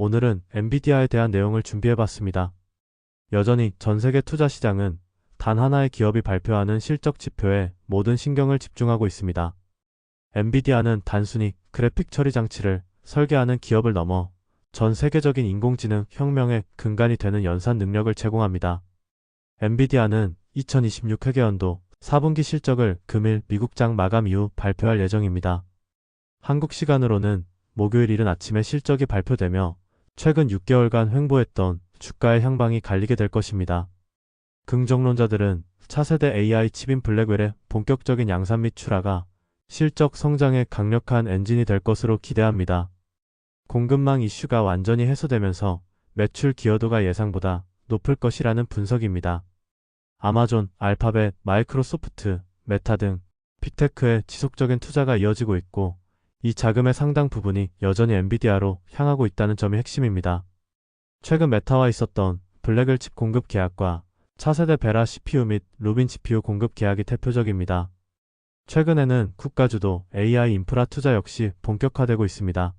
오늘은 엔비디아에 대한 내용을 준비해봤습니다. 여전히 전 세계 투자 시장은 단 하나의 기업이 발표하는 실적 지표에 모든 신경을 집중하고 있습니다. 엔비디아는 단순히 그래픽 처리 장치를 설계하는 기업을 넘어 전 세계적인 인공지능 혁명의 근간이 되는 연산 능력을 제공합니다. 엔비디아는 2026 회계연도 4분기 실적을 금일 미국장 마감 이후 발표할 예정입니다. 한국 시간으로는 목요일 이른 아침에 실적이 발표되며 최근 6개월간 횡보했던 주가의 향방이 갈리게 될 것입니다. 긍정론자들은 차세대 AI 칩인 블랙웰의 본격적인 양산 및 출하가 실적 성장의 강력한 엔진이 될 것으로 기대합니다. 공급망 이슈가 완전히 해소되면서 매출 기여도가 예상보다 높을 것이라는 분석입니다. 아마존, 알파벳, 마이크로소프트, 메타 등 빅테크의 지속적인 투자가 이어지고 있고 이 자금의 상당 부분이 여전히 엔비디아로 향하고 있다는 점이 핵심입니다. 최근 메타와 있었던 블랙웰 칩 공급 계약과 차세대 베라 CPU 및 루빈 GPU 공급 계약이 대표적입니다. 최근에는 국가주도 AI 인프라 투자 역시 본격화되고 있습니다.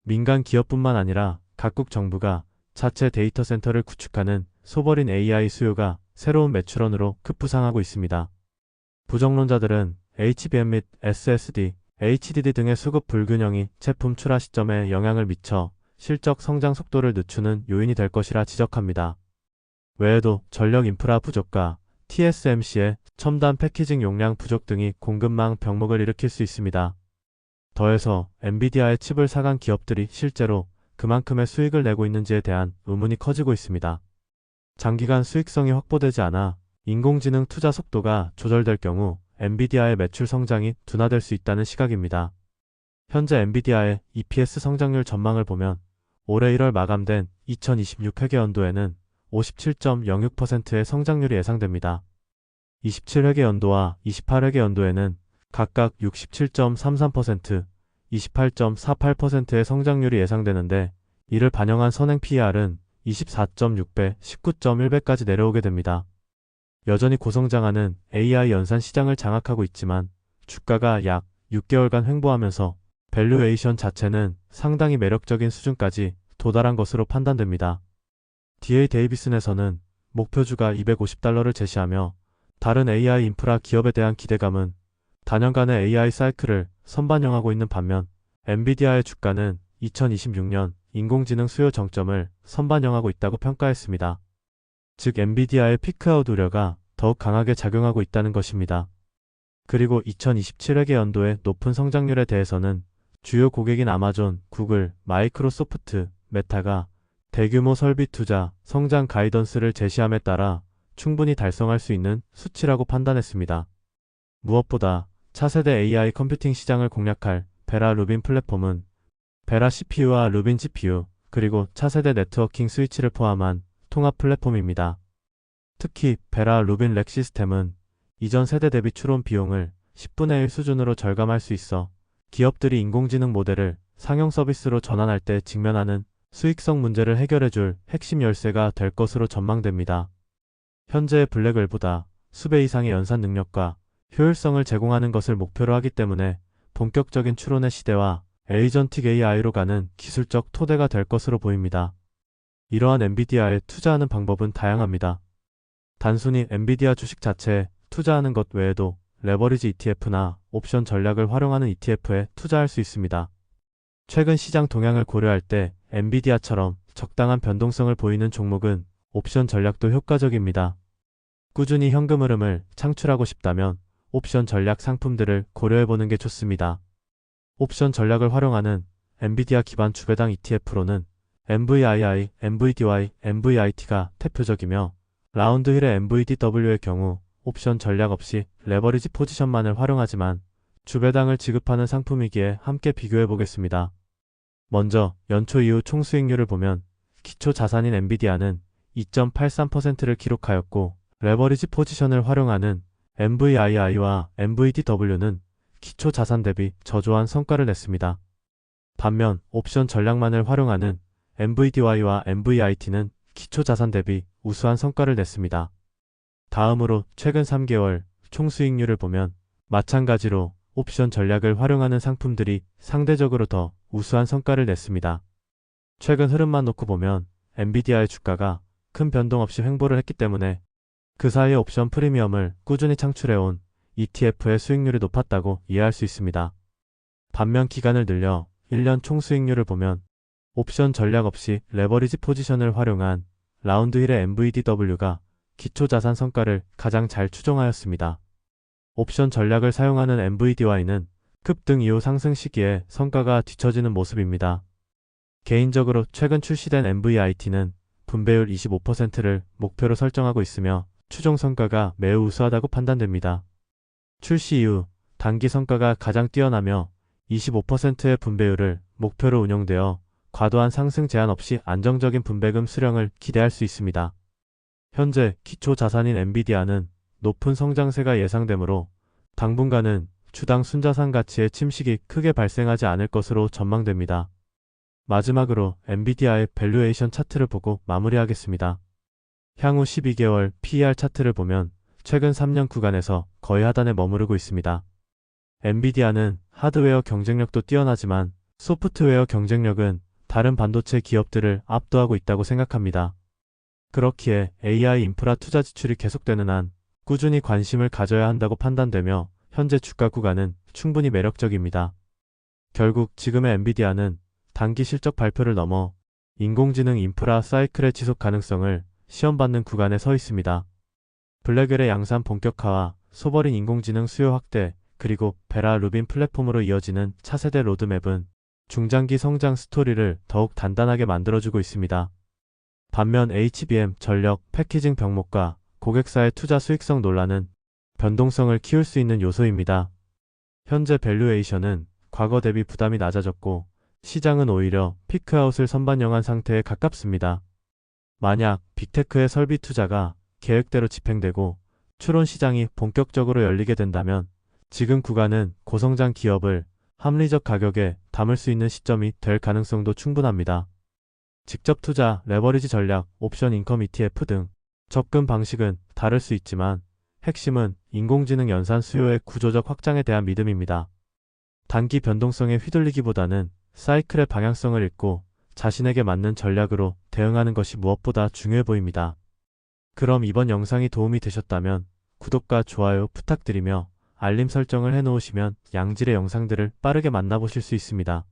민간 기업뿐만 아니라 각국 정부가 자체 데이터 센터를 구축하는 소버린 AI 수요가 새로운 매출원으로 급부상하고 있습니다. 부정론자들은 HBM 및 SSD, HDD 등의 수급 불균형이 제품 출하 시점에 영향을 미쳐 실적 성장 속도를 늦추는 요인이 될 것이라 지적합니다. 외에도 전력 인프라 부족과 TSMC의 첨단 패키징 용량 부족 등이 공급망 병목을 일으킬 수 있습니다. 더해서 엔비디아의 칩을 사간 기업들이 실제로 그만큼의 수익을 내고 있는지에 대한 의문이 커지고 있습니다. 장기간 수익성이 확보되지 않아 인공지능 투자 속도가 조절될 경우 엔비디아의 매출 성장이 둔화될 수 있다는 시각입니다. 현재 엔비디아의 EPS 성장률 전망을 보면 올해 1월 마감된 2026 회계연도에는 57.06%의 성장률이 예상됩니다. 27회계연도와 28회계연도에는 각각 67.33%, 28.48%의 성장률이 예상되는데 이를 반영한 선행 PER은 24.6배, 19.1배까지 내려오게 됩니다. 여전히 고성장하는 AI 연산 시장을 장악하고 있지만 주가가 약 6개월간 횡보하면서 밸류에이션 자체는 상당히 매력적인 수준까지 도달한 것으로 판단됩니다. DA 데이비슨에서는 목표주가 $250를 제시하며 다른 AI 인프라 기업에 대한 기대감은 단연간의 AI 사이클을 선반영하고 있는 반면 엔비디아의 주가는 2026년 인공지능 수요 정점을 선반영하고 있다고 평가했습니다. 즉 엔비디아의 피크아웃 우려가 더욱 강하게 작용하고 있다는 것입니다. 그리고 2027회계연도의 높은 성장률에 대해서는 주요 고객인 아마존, 구글, 마이크로소프트, 메타가 대규모 설비 투자, 성장 가이던스를 제시함에 따라 충분히 달성할 수 있는 수치라고 판단했습니다. 무엇보다 차세대 AI 컴퓨팅 시장을 공략할 베라 루빈 플랫폼은 베라 CPU와 루빈 GPU, 그리고 차세대 네트워킹 스위치를 포함한 통합 플랫폼입니다. 특히 베라 루빈 렉 시스템은 이전 세대 대비 추론 비용을 10분의 1 수준으로 절감할 수 있어 기업들이 인공지능 모델을 상용 서비스로 전환할 때 직면하는 수익성 문제를 해결해줄 핵심 열쇠가 될 것으로 전망됩니다. 현재의 블랙웰보다 수배 이상의 연산 능력과 효율성을 제공하는 것을 목표로 하기 때문에 본격적인 추론의 시대와 에이전틱 AI로 가는 기술적 토대가 될 것으로 보입니다. 이러한 엔비디아에 투자하는 방법은 다양합니다. 단순히 엔비디아 주식 자체에 투자하는 것 외에도 레버리지 ETF나 옵션 전략을 활용하는 ETF에 투자할 수 있습니다. 최근 시장 동향을 고려할 때 엔비디아처럼 적당한 변동성을 보이는 종목은 옵션 전략도 효과적입니다. 꾸준히 현금 흐름을 창출하고 싶다면 옵션 전략 상품들을 고려해보는 게 좋습니다. 옵션 전략을 활용하는 엔비디아 기반 주배당 ETF로는 NVII, NVDY, NVIT가 대표적이며 라운드힐의 NVDW의 경우 옵션 전략 없이 레버리지 포지션만을 활용하지만 주배당을 지급하는 상품이기에 함께 비교해 보겠습니다. 먼저 연초 이후 총수익률을 보면 기초 자산인 엔비디아는 2.83%를 기록하였고 레버리지 포지션을 활용하는 NVII와 NVDW는 기초 자산 대비 저조한 성과를 냈습니다. 반면 옵션 전략만을 활용하는 NVDY와 NVIT는 기초 자산 대비 우수한 성과를 냈습니다. 다음으로 최근 3개월 총수익률을 보면 마찬가지로 옵션 전략을 활용하는 상품들이 상대적으로 더 우수한 성과를 냈습니다. 최근 흐름만 놓고 보면 엔비디아의 주가가 큰 변동 없이 횡보를 했기 때문에 그 사이에 옵션 프리미엄을 꾸준히 창출해온 ETF의 수익률이 높았다고 이해할 수 있습니다. 반면 기간을 늘려 1년 총 수익률을 보면 옵션 전략 없이 레버리지 포지션을 활용한 라운드 힐의 MVDW가 기초자산 성과를 가장 잘 추종하였습니다. 옵션 전략을 사용하는 MVDY는 급등 이후 상승 시기에 성과가 뒤처지는 모습입니다. 개인적으로 최근 출시된 MVIT는 분배율 25%를 목표로 설정하고 있으며 추종 성과가 매우 우수하다고 판단됩니다. 출시 이후 단기 성과가 가장 뛰어나며 25%의 분배율을 목표로 운용되어 과도한 상승 제한 없이 안정적인 분배금 수령을 기대할 수 있습니다. 현재 기초 자산인 엔비디아는 높은 성장세가 예상되므로 당분간은 주당 순자산 가치의 침식이 크게 발생하지 않을 것으로 전망됩니다. 마지막으로 엔비디아의 밸류에이션 차트를 보고 마무리하겠습니다. 향후 12개월 PER 차트를 보면 최근 3년 구간에서 거의 하단에 머무르고 있습니다. 엔비디아는 하드웨어 경쟁력도 뛰어나지만 소프트웨어 경쟁력은 다른 반도체 기업들을 압도하고 있다고 생각합니다. 그렇기에 AI 인프라 투자 지출이 계속되는 한 꾸준히 관심을 가져야 한다고 판단되며 현재 주가 구간은 충분히 매력적입니다. 결국 지금의 엔비디아는 단기 실적 발표를 넘어 인공지능 인프라 사이클의 지속 가능성을 시험받는 구간에 서 있습니다. 블랙웰의 양산 본격화와 소버린 인공지능 수요 확대 그리고 베라 루빈 플랫폼으로 이어지는 차세대 로드맵은 중장기 성장 스토리를 더욱 단단하게 만들어주고 있습니다. 반면 HBM, 전력, 패키징 병목과 고객사의 투자 수익성 논란은 변동성을 키울 수 있는 요소입니다. 현재 밸류에이션은 과거 대비 부담이 낮아졌고 시장은 오히려 피크아웃을 선반영한 상태에 가깝습니다. 만약 빅테크의 설비 투자가 계획대로 집행되고 추론 시장이 본격적으로 열리게 된다면 지금 구간은 고성장 기업을 합리적 가격에 담을 수 있는 시점이 될 가능성도 충분합니다. 직접 투자, 레버리지 전략, 옵션 인컴 ETF 등 접근 방식은 다를 수 있지만 핵심은 인공지능 연산 수요의 구조적 확장에 대한 믿음입니다. 단기 변동성에 휘둘리기보다는 사이클의 방향성을 읽고 자신에게 맞는 전략으로 대응하는 것이 무엇보다 중요해 보입니다. 그럼 이번 영상이 도움이 되셨다면 구독과 좋아요 부탁드리며 알림 설정을 해놓으시면 양질의 영상들을 빠르게 만나보실 수 있습니다.